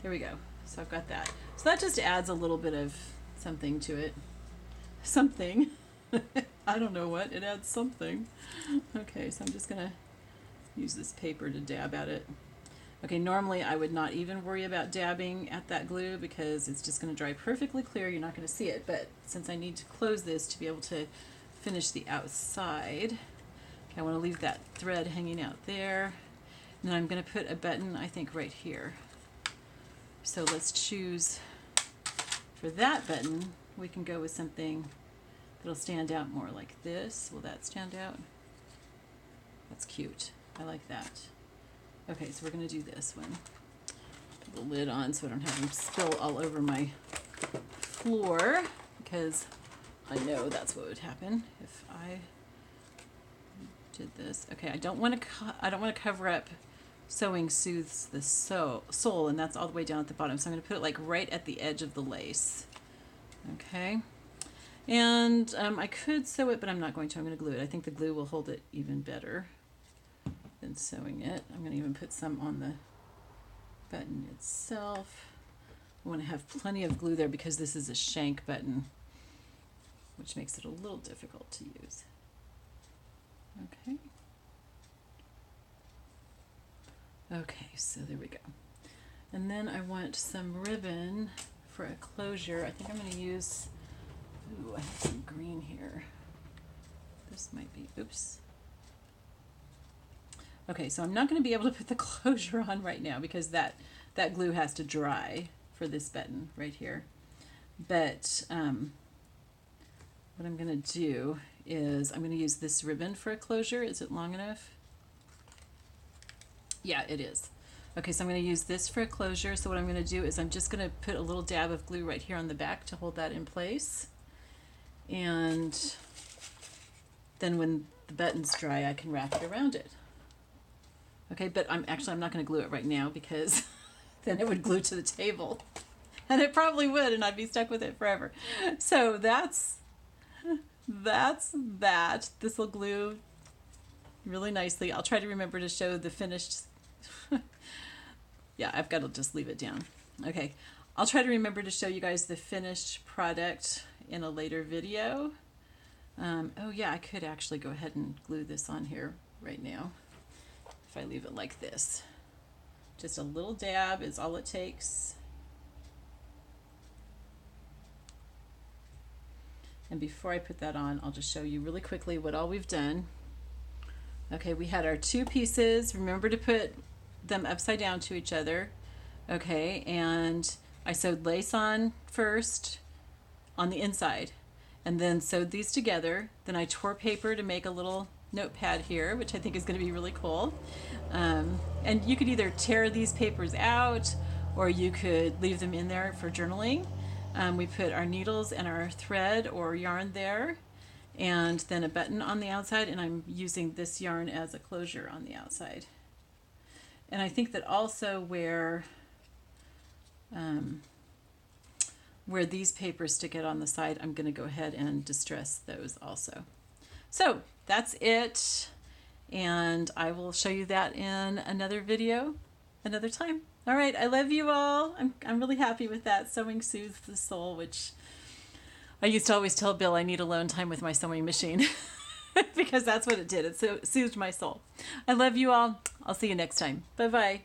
There we go. So I've got that. So that just adds a little bit of something to it. Something. I don't know what. It adds something. Okay, so I'm just going to use this paper to dab at it. Okay, normally I would not even worry about dabbing at that glue because it's just going to dry perfectly clear. You're not going to see it. But since I need to close this to be able to finish the outside, I want to leave that thread hanging out there. And then I'm going to put a button, I think, right here. So let's choose, for that button, we can go with something that'll stand out more like this. Will that stand out? That's cute. I like that. Okay, so we're going to do this one. Put the lid on so I don't have them spill all over my floor, because I know that's what would happen if I did this. Okay, I don't want to cover up Sewing Soothes the Sole, and that's all the way down at the bottom. So I'm going to put it like right at the edge of the lace. Okay, and I could sew it, but I'm not going to. I'm going to glue it. I think the glue will hold it even better than sewing it. I'm going to even put some on the button itself. I want to have plenty of glue there because this is a shank button, which makes it a little difficult to use. Okay. Okay, so there we go. And then I want some ribbon for a closure. I think I'm going to use, ooh, I have some green here. This might be, oops. Okay, so I'm not going to be able to put the closure on right now because that glue has to dry for this button right here. But what I'm going to do is I'm going to use this ribbon for a closure. Is it long enough? Yeah, it is. Okay, so I'm going to use this for a closure. So what I'm going to do is I'm just going to put a little dab of glue right here on the back to hold that in place. And then when the button's dry, I can wrap it around it. Okay, but I'm not going to glue it right now because then it would glue to the table. And it probably would, and I'd be stuck with it forever. So that's that. This will glue really nicely. I'll try to remember to show the finished. Yeah, I've got to just leave it down. Okay, I'll try to remember to show you guys the finished product in a later video. Oh yeah, I could actually go ahead and glue this on here right now if I leave it like this. Just a little dab is all it takes. And before I put that on, I'll just show you really quickly what all we've done. Okay, we had our two pieces. Remember to put them upside down to each other. Okay, and I sewed lace on first on the inside and then sewed these together. Then I tore paper to make a little notepad here, which I think is going to be really cool. And you could either tear these papers out or you could leave them in there for journaling. We put our needles and our thread or yarn there, and then a button on the outside, and I'm using this yarn as a closure on the outside. And I think that also where these papers stick out on the side, I'm going to go ahead and distress those also. So that's it, and I will show you that in another video another time. All right, I love you all. I'm really happy with that. Sewing Soothes the Soul, which I used to always tell Bill I need alone time with my sewing machine because that's what it did. It soothed my soul. I love you all. I'll see you next time. Bye-bye.